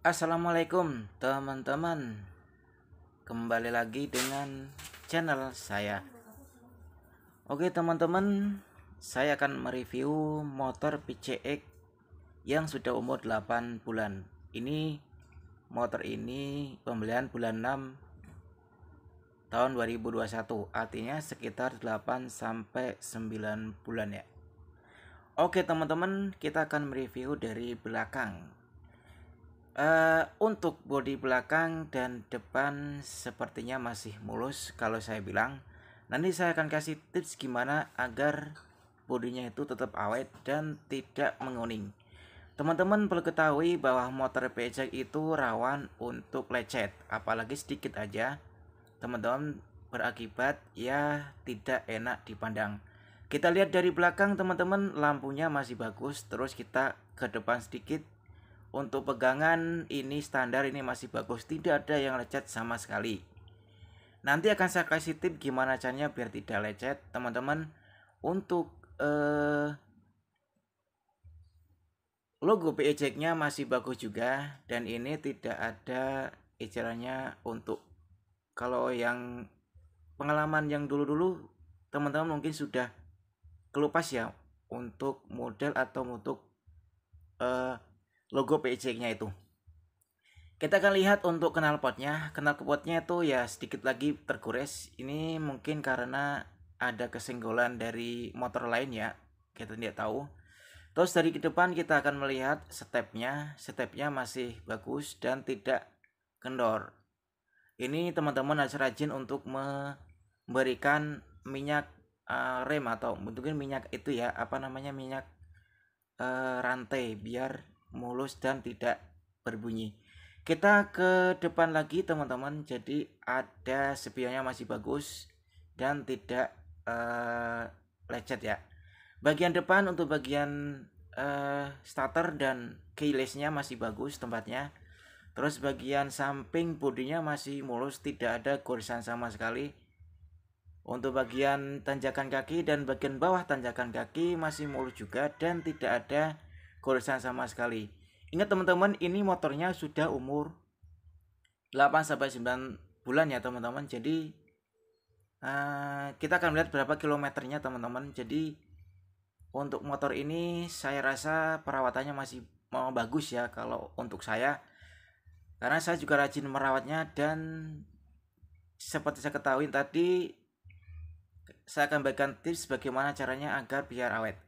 Assalamualaikum teman-teman. Kembali lagi dengan channel saya. Oke teman-teman, saya akan mereview motor PCX yang sudah umur 8 bulan. Ini motor ini pembelian bulan 6 tahun 2021. Artinya sekitar 8 sampai 9 bulan ya. Oke teman-teman, kita akan mereview dari belakang. Untuk bodi belakang dan depan sepertinya masih mulus kalau saya bilang. Nanti saya akan kasih tips gimana agar bodinya itu tetap awet dan tidak menguning. Teman-teman perlu ketahui bahwa motor PCX itu rawan untuk lecet, apalagi sedikit aja teman-teman berakibat ya tidak enak dipandang. Kita lihat dari belakang teman-teman, lampunya masih bagus. Terus kita ke depan sedikit. Untuk pegangan ini standar, ini masih bagus, tidak ada yang lecet sama sekali. Nanti akan saya kasih tip gimana caranya biar tidak lecet teman-teman. Untuk logo PCX-nya masih bagus juga, dan ini tidak ada istilahnya untuk kalau yang pengalaman yang dulu-dulu teman-teman mungkin sudah kelupas ya untuk model atau untuk logo PCX-nya itu. Kita akan lihat untuk knalpotnya. Knalpotnya itu ya sedikit lagi tergores. Ini mungkin karena ada kesenggolan dari motor lain ya, kita tidak tahu. Terus dari ke depan kita akan melihat stepnya. Stepnya masih bagus dan tidak kendor. Ini teman-teman harus rajin untuk memberikan minyak rem atau mungkin minyak itu ya, apa namanya, minyak rantai biar mulus dan tidak berbunyi. Kita ke depan lagi teman-teman. Jadi ada spionnya masih bagus dan tidak lecet ya. Bagian depan untuk bagian starter dan keylessnya masih bagus tempatnya. Terus bagian samping bodinya masih mulus, tidak ada goresan sama sekali. Untuk bagian tanjakan kaki dan bagian bawah tanjakan kaki masih mulus juga dan tidak ada goresan sama sekali. Ingat teman-teman, ini motornya sudah umur 8 sampai 9 bulan ya teman-teman. Jadi kita akan melihat berapa kilometernya teman-teman. Jadi untuk motor ini saya rasa perawatannya masih mau bagus ya kalau untuk saya, karena saya juga rajin merawatnya. Dan seperti saya ketahui tadi, saya akan berikan tips bagaimana caranya agar biar awet.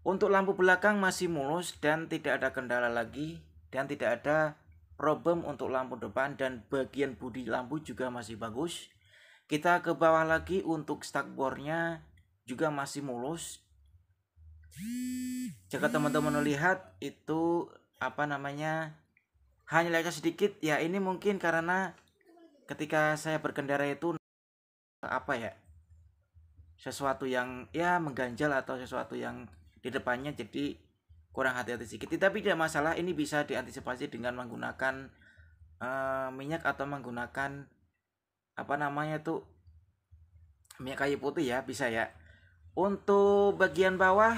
Untuk lampu belakang masih mulus dan tidak ada kendala lagi, dan tidak ada problem untuk lampu depan, dan bagian bodi lampu juga masih bagus. Kita ke bawah lagi, untuk stakbornya juga masih mulus. Jika teman-teman melihat itu apa namanya, hanya lecet sedikit ya. Ini mungkin karena ketika saya berkendara itu apa ya, sesuatu yang ya mengganjal atau sesuatu yang di depannya, jadi kurang hati-hati sedikit. Tapi tidak masalah, ini bisa diantisipasi dengan menggunakan minyak atau menggunakan apa namanya tuh, minyak kayu putih ya, bisa ya. Untuk bagian bawah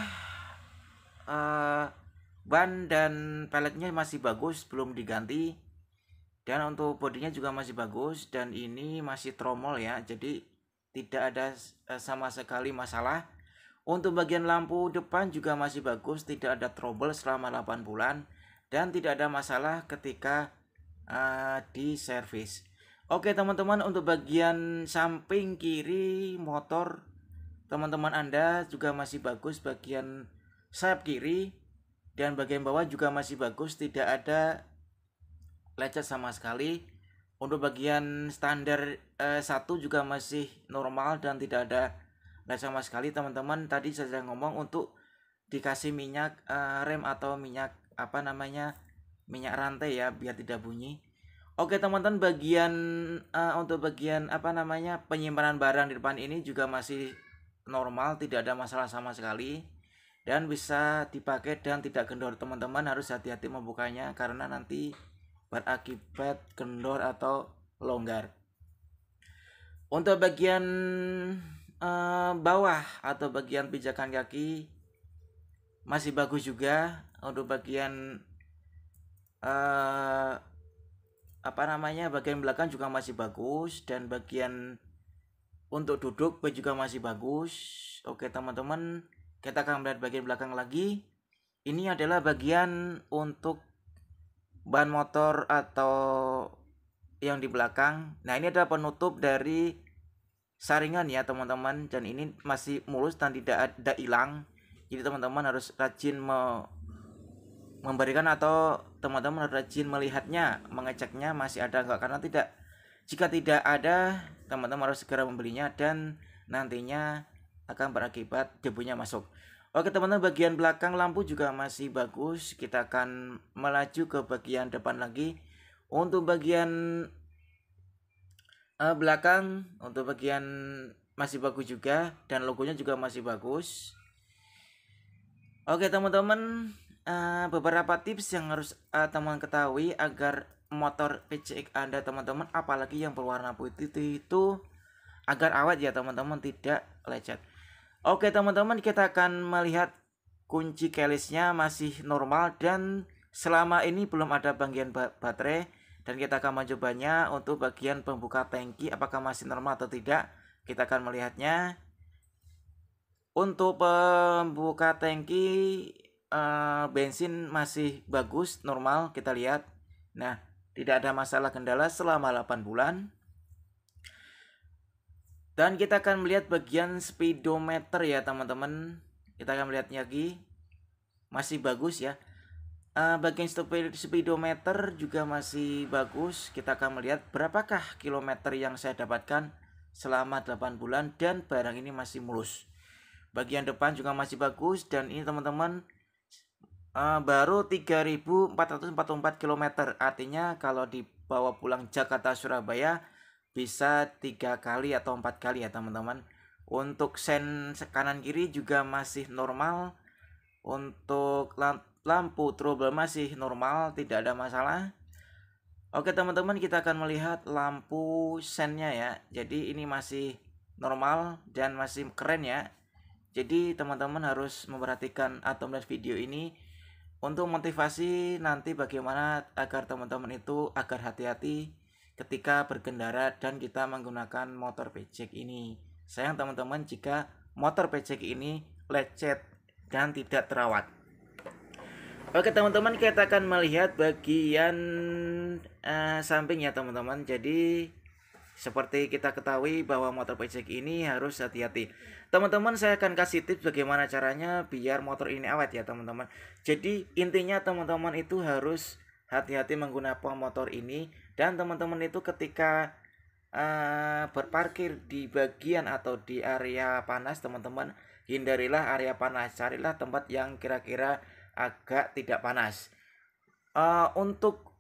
ban dan peleknya masih bagus, belum diganti. Dan untuk bodinya juga masih bagus, dan ini masih tromol ya, jadi tidak ada sama sekali masalah. Untuk bagian lampu depan juga masih bagus, tidak ada trouble selama 8 bulan dan tidak ada masalah ketika di servis. Oke teman-teman, untuk bagian samping kiri motor teman-teman Anda juga masih bagus, bagian sayap kiri dan bagian bawah juga masih bagus, tidak ada lecet sama sekali. Untuk bagian standar 1 juga masih normal dan tidak ada sama sekali teman-teman. Tadi saya ngomong untuk dikasih minyak rem atau minyak apa namanya, minyak rantai ya, biar tidak bunyi. Oke teman-teman, bagian untuk bagian apa namanya, penyimpanan barang di depan ini juga masih normal, tidak ada masalah sama sekali dan bisa dipakai dan tidak kendor. Teman-teman harus hati-hati membukanya karena nanti berakibat kendor atau longgar. Untuk bagian bawah atau bagian pijakan kaki masih bagus juga. Untuk bagian bagian belakang juga masih bagus, dan bagian untuk duduk juga masih bagus. Oke teman-teman, kita akan melihat bagian belakang lagi. Ini adalah bagian untuk ban motor atau yang di belakang. Nah, ini adalah penutup dari saringan ya teman-teman, dan ini masih mulus dan tidak ada hilang. Jadi teman-teman harus rajin memberikan, atau teman-teman harus rajin melihatnya, mengeceknya masih ada enggak, karena jika tidak ada, teman-teman harus segera membelinya dan nantinya akan berakibat debunya masuk. Oke teman-teman, bagian belakang lampu juga masih bagus. Kita akan melaju ke bagian depan lagi. Untuk bagian belakang, untuk bagian masih bagus juga, dan logonya juga masih bagus. Oke teman-teman, beberapa tips yang harus teman ketahui agar motor PCX Anda teman-teman, apalagi yang berwarna putih itu agar awet ya teman-teman, tidak lecet. Oke teman-teman, kita akan melihat kunci kelisnya masih normal dan selama ini belum ada bagian baterai, dan kita akan mencobanya untuk bagian pembuka tangki apakah masih normal atau tidak. Kita akan melihatnya. Untuk pembuka tangki bensin masih bagus, normal, kita lihat. Nah, tidak ada masalah kendala selama 8 bulan. Dan kita akan melihat bagian speedometer ya teman-teman. Kita akan melihat lagi, masih bagus ya. Bagian speedometer juga masih bagus. Kita akan melihat berapakah kilometer yang saya dapatkan selama 8 bulan, dan barang ini masih mulus. Bagian depan juga masih bagus, dan ini teman-teman baru 3.444 km. Artinya kalau dibawa pulang Jakarta Surabaya bisa 3 kali atau 4 kali ya teman-teman. Untuk sen kanan kiri juga masih normal. Untuk lampu trouble masih normal, tidak ada masalah. Oke teman-teman, kita akan melihat lampu sennya ya. Jadi ini masih normal dan masih keren ya. Jadi teman-teman harus memperhatikan atau melihat video ini untuk motivasi nanti bagaimana agar teman-teman itu agar hati-hati ketika berkendara dan kita menggunakan motor PCX ini. Sayang teman-teman jika motor PCX ini lecet dan tidak terawat. Oke teman-teman, kita akan melihat bagian samping ya teman-teman. Jadi seperti kita ketahui bahwa motor PCX ini harus hati-hati. Teman-teman, saya akan kasih tips bagaimana caranya biar motor ini awet ya teman-teman. Jadi intinya teman-teman itu harus hati-hati menggunakan motor ini, dan teman-teman itu ketika berparkir di bagian atau di area panas, teman-teman hindarilah area panas, carilah tempat yang kira-kira agak tidak panas. Untuk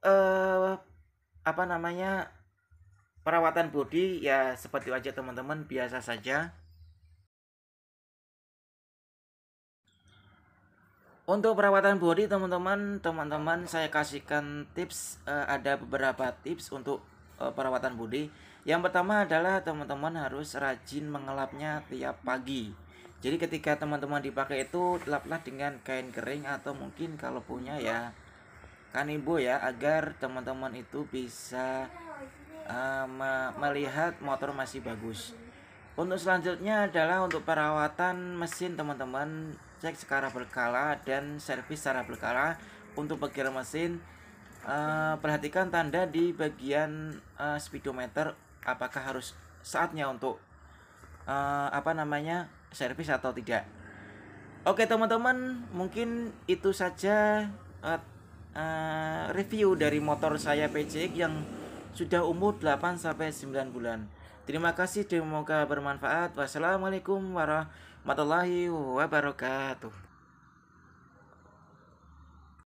perawatan bodi ya seperti aja teman-teman, biasa saja. Untuk perawatan bodi teman-teman saya kasihkan tips, ada beberapa tips untuk perawatan bodi. Yang pertama adalah teman-teman harus rajin mengelapnya tiap pagi. Jadi ketika teman-teman dipakai itu laplah dengan kain kering, atau mungkin kalau punya ya kanebo ya, agar teman-teman itu bisa melihat motor masih bagus. Untuk selanjutnya adalah untuk perawatan mesin teman-teman, cek secara berkala dan servis secara berkala. Untuk bagian mesin perhatikan tanda di bagian speedometer, apakah harus saatnya untuk servis atau tidak. Oke teman-teman, mungkin itu saja review dari motor saya PCX yang sudah umur 8-9 bulan. Terima kasih, semoga bermanfaat. Wassalamualaikum warahmatullahi wabarakatuh.